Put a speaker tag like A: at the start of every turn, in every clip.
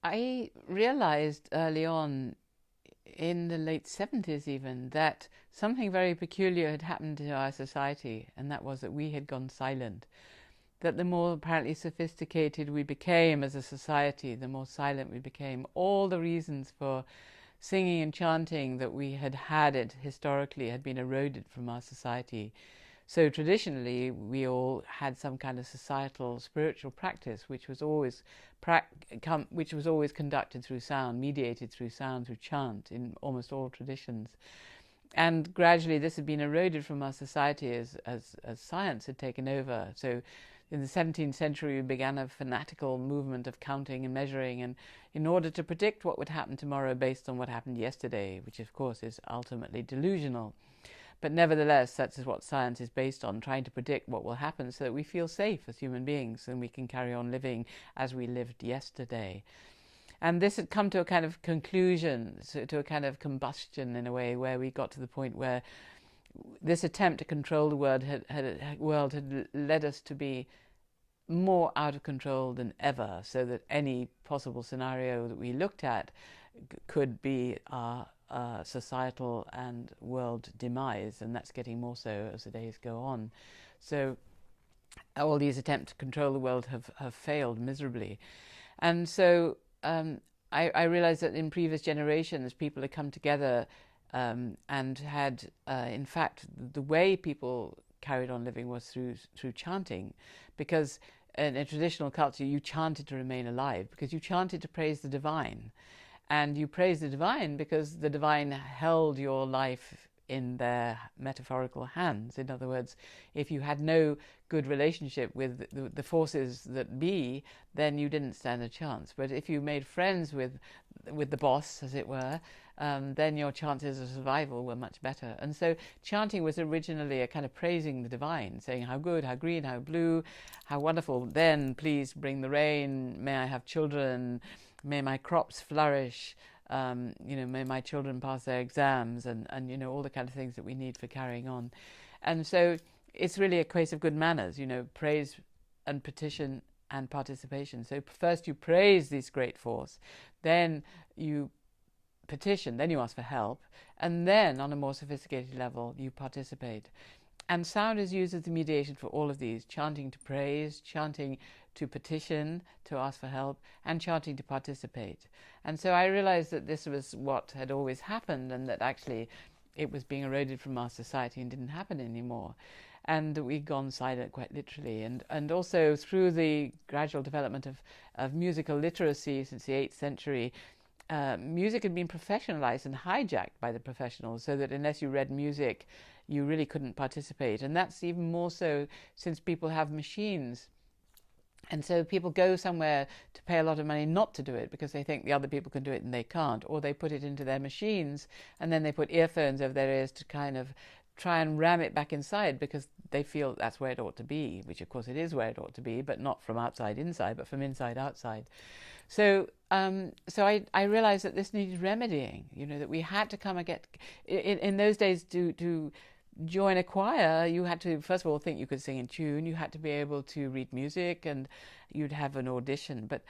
A: I realized early on, in the late 70s even, that something very peculiar had happened to our society, and that was that we had gone silent. That the more apparently sophisticated we became as a society, the more silent we became. All the reasons for singing and chanting that we had had it historically had been eroded from our society. So traditionally, we all had some kind of societal spiritual practice, which was always conducted through sound, mediated through sound, through chant, in almost all traditions. And gradually, this had been eroded from our society as science had taken over. So, in the 17th century, we began a fanatical movement of counting and measuring, and in order to predict what would happen tomorrow based on what happened yesterday, which of course is ultimately delusional. But nevertheless, that's what science is based on, trying to predict what will happen so that we feel safe as human beings and we can carry on living as we lived yesterday. And this had come to a kind of conclusion, to a kind of combustion in a way, where we got to the point where this attempt to control the world had led us to be more out of control than ever, so that any possible scenario that we looked at could be our societal and world demise, and that's getting more so as the days go on. So all these attempts to control the world have failed miserably. And so I realized that in previous generations people had come together and had, in fact, the way people carried on living was through chanting, because in a traditional culture you chanted to remain alive, because you chanted to praise the divine. And you praise the divine because the divine held your life in their metaphorical hands. In other words, if you had no good relationship with the forces that be, then you didn't stand a chance. But if you made friends with the boss, as it were, then your chances of survival were much better. And so chanting was originally a kind of praising the divine, saying how good, how green, how blue, how wonderful. Then please bring the rain, may I have children, may my crops flourish, may my children pass their exams, and all the kind of things that we need for carrying on. And so it's really a case of good manners, praise and petition and participation. So first you praise this great force, then you petition, then you ask for help, and then on a more sophisticated level you participate. And sound is used as the mediation for all of these: chanting to praise, chanting to petition, to ask for help, and chanting to participate. And so I realized that this was what had always happened, and that actually it was being eroded from our society and didn't happen anymore. And we'd gone silent, quite literally. And also through the gradual development of musical literacy since the 8th century, music had been professionalized and hijacked by the professionals, so that unless you read music, you really couldn't participate. And that's even more so since people have machines. And so people go somewhere to pay a lot of money not to do it because they think the other people can do it and they can't, or they put it into their machines and then they put earphones over their ears to kind of try and ram it back inside because they feel that's where it ought to be, which of course it is where it ought to be, but not from outside inside, but from inside outside. So I realized that this needed remedying, that we had to come and get, in those days, to join a choir, you had to, first of all, think you could sing in tune, you had to be able to read music, and you'd have an audition. But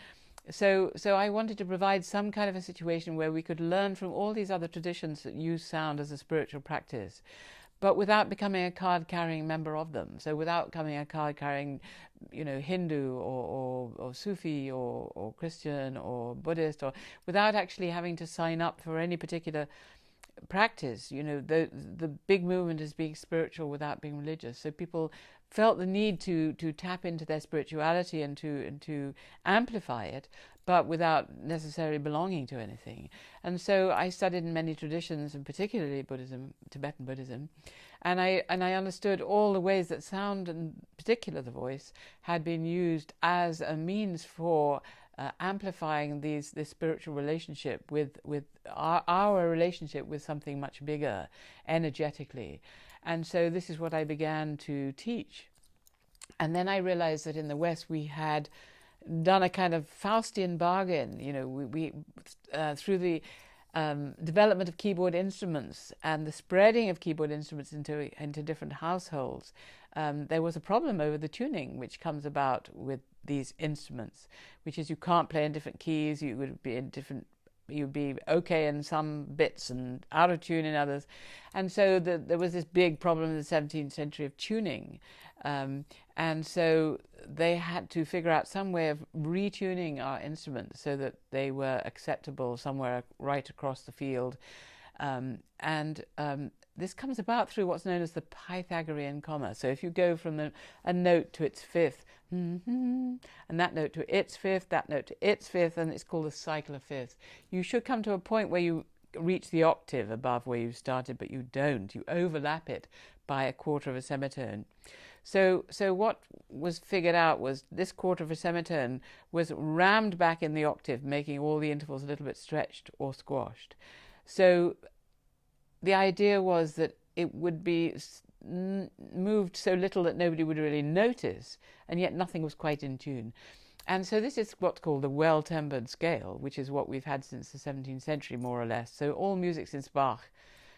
A: so I wanted to provide some kind of a situation where we could learn from all these other traditions that use sound as a spiritual practice, but without becoming a card-carrying member of them. So without becoming a card-carrying, Hindu or Sufi or Christian or Buddhist, or without actually having to sign up for any particular practice. The big movement is being spiritual without being religious. So people felt the need to tap into their spirituality and to amplify it, but without necessarily belonging to anything. And so I studied in many traditions, and particularly Buddhism, Tibetan Buddhism, and I understood all the ways that sound, and particularly the voice, had been used as a means for amplifying this spiritual relationship with our relationship with something much bigger, energetically. And so this is what I began to teach. And then I realized that in the West we had done a kind of Faustian bargain. We through the development of keyboard instruments and the spreading of keyboard instruments into different households, there was a problem over the tuning which comes about with these instruments, which is you can't play in different keys. You'd be okay in some bits and out of tune in others. And so there was this big problem in the 17th century of tuning. And so they had to figure out some way of retuning our instruments so that they were acceptable somewhere right across the field. This comes about through what's known as the Pythagorean comma. So if you go from a note to its fifth, and that note to its fifth, that note to its fifth, and it's called the cycle of fifths. You should come to a point where you reach the octave above where you started, but you don't. You overlap it by a quarter of a semitone. So what was figured out was this quarter of a semitone was rammed back in the octave, making all the intervals a little bit stretched or squashed. So the idea was that it would be moved so little that nobody would really notice, and yet nothing was quite in tune. And so this is what's called the well-tempered scale, which is what we've had since the 17th century, more or less. So all music since Bach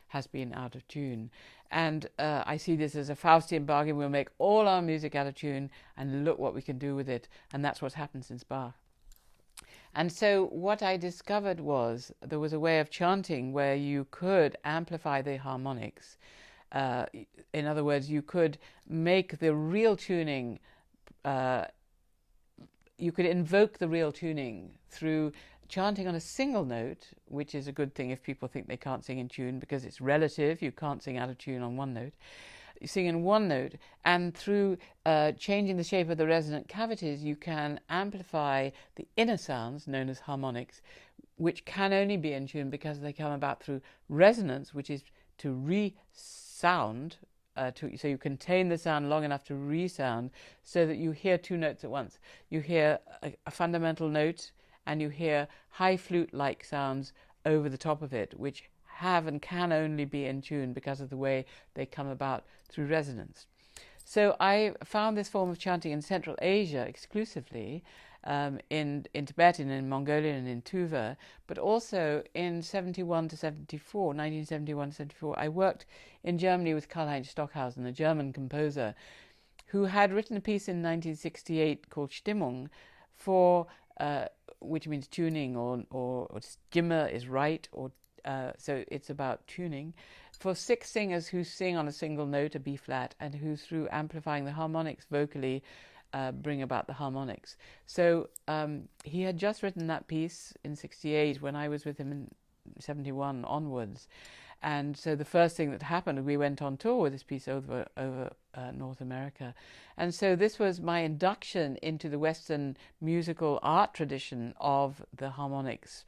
A: has been out of tune. And I see this as a Faustian bargain. We'll make all our music out of tune, and look what we can do with it. And that's what's happened since Bach. And so what I discovered was there was a way of chanting where you could amplify the harmonics. In other words, you could make the real tuning, you could invoke the real tuning through chanting on a single note, which is a good thing if people think they can't sing in tune, because it's relative. You can't sing out of tune on one note. You sing in one note, and through changing the shape of the resonant cavities, you can amplify the inner sounds, known as harmonics, which can only be in tune because they come about through resonance, which is to resound, so you contain the sound long enough to resound so that you hear two notes at once. You hear a fundamental note, and you hear high flute-like sounds over the top of it, which have and can only be in tune because of the way they come about through resonance. So I found this form of chanting in Central Asia exclusively, in Tibetan, in Mongolian, and in Tuva, but also in 1971 to 74, I worked in Germany with Karlheinz Stockhausen, a German composer, who had written a piece in 1968 called Stimmung, which means tuning, or Stimme is right, or so it's about tuning, for 6 singers who sing on a single note, a B flat, and who, through amplifying the harmonics vocally, bring about the harmonics. So he had just written that piece in 68 when I was with him in 71 onwards. And so the first thing that happened, we went on tour with this piece over North America. And so this was my induction into the Western musical art tradition of the harmonics,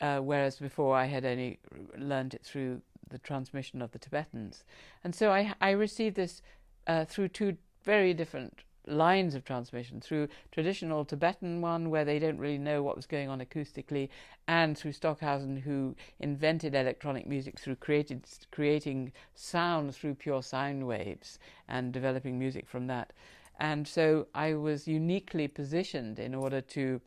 A: whereas before I had only learned it through the transmission of the Tibetans. And so I received this through 2 very different lines of transmission, through traditional Tibetan one, where they don't really know what was going on acoustically, and through Stockhausen, who invented electronic music through creating sound through pure sine waves and developing music from that. And so I was uniquely positioned in order to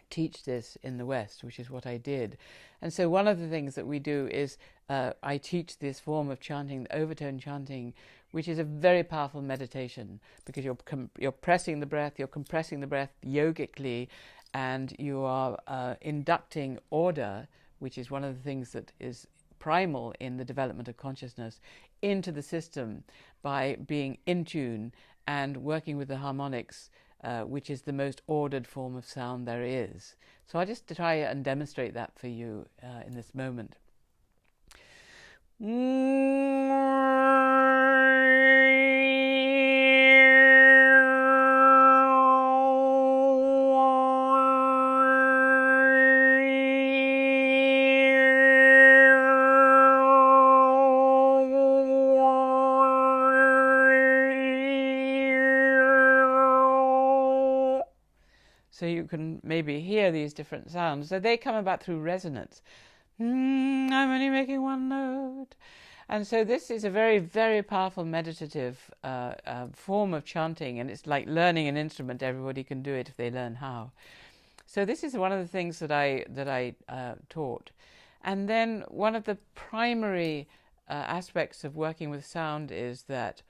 A: teach this in the West, which is what I did. And so one of the things that we do is I teach this form of chanting, the overtone chanting, which is a very powerful meditation, because you're pressing the breath, you're compressing the breath yogically, and you are inducting order, which is one of the things that is primal in the development of consciousness, into the system by being in tune and working with the harmonics, which is the most ordered form of sound there is. So I just try and demonstrate that for you in this moment. So you can maybe hear these different sounds. So they come about through resonance. I'm only making one note. And so this is a very, very powerful meditative form of chanting, and it's like learning an instrument. Everybody can do it if they learn how. So this is one of the things that I taught. And then one of the primary aspects of working with sound is that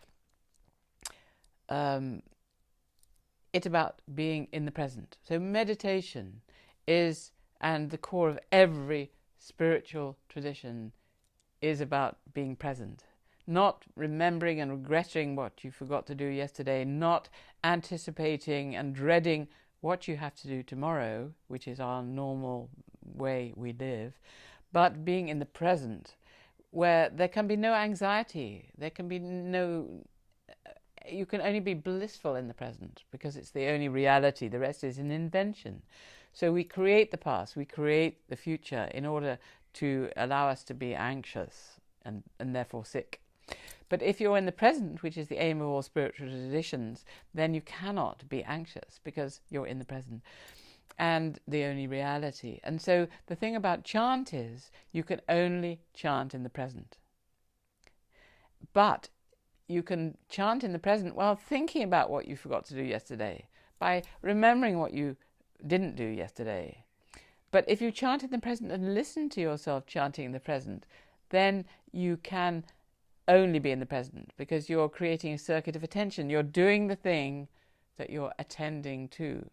A: it's about being in the present. So meditation is, and the core of every spiritual tradition is about being present. Not remembering and regretting what you forgot to do yesterday, not anticipating and dreading what you have to do tomorrow, which is our normal way we live, but being in the present, where there can be no anxiety, there can be no... You can only be blissful in the present because it's the only reality. The rest is an invention. So we create the past, we create the future in order to allow us to be anxious and therefore sick. But if you're in the present, which is the aim of all spiritual traditions, then you cannot be anxious because you're in the present and the only reality. And so the thing about chant is you can only chant in the present. But you can chant in the present while thinking about what you forgot to do yesterday, by remembering what you didn't do yesterday. But if you chant in the present and listen to yourself chanting in the present, then you can only be in the present because you're creating a circuit of attention. You're doing the thing that you're attending to.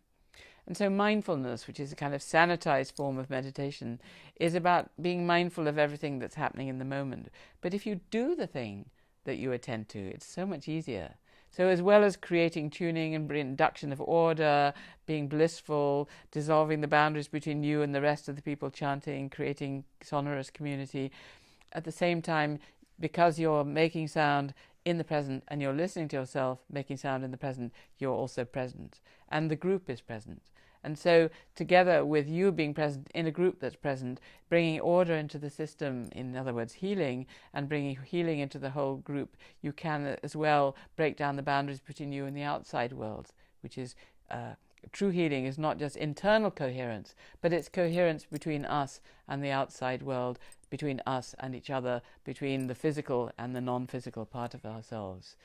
A: And so mindfulness, which is a kind of sanitized form of meditation, is about being mindful of everything that's happening in the moment. But if you do the thing that you attend to, it's so much easier. So as well as creating tuning and induction of order, being blissful, dissolving the boundaries between you and the rest of the people chanting, creating sonorous community, at the same time, because you're making sound in the present and you're listening to yourself making sound in the present, you're also present. And the group is present. And so together with you being present in a group that's present, bringing order into the system, in other words healing, and bringing healing into the whole group, you can as well break down the boundaries between you and the outside world, which is true healing is not just internal coherence, but it's coherence between us and the outside world, between us and each other, between the physical and the non-physical part of ourselves.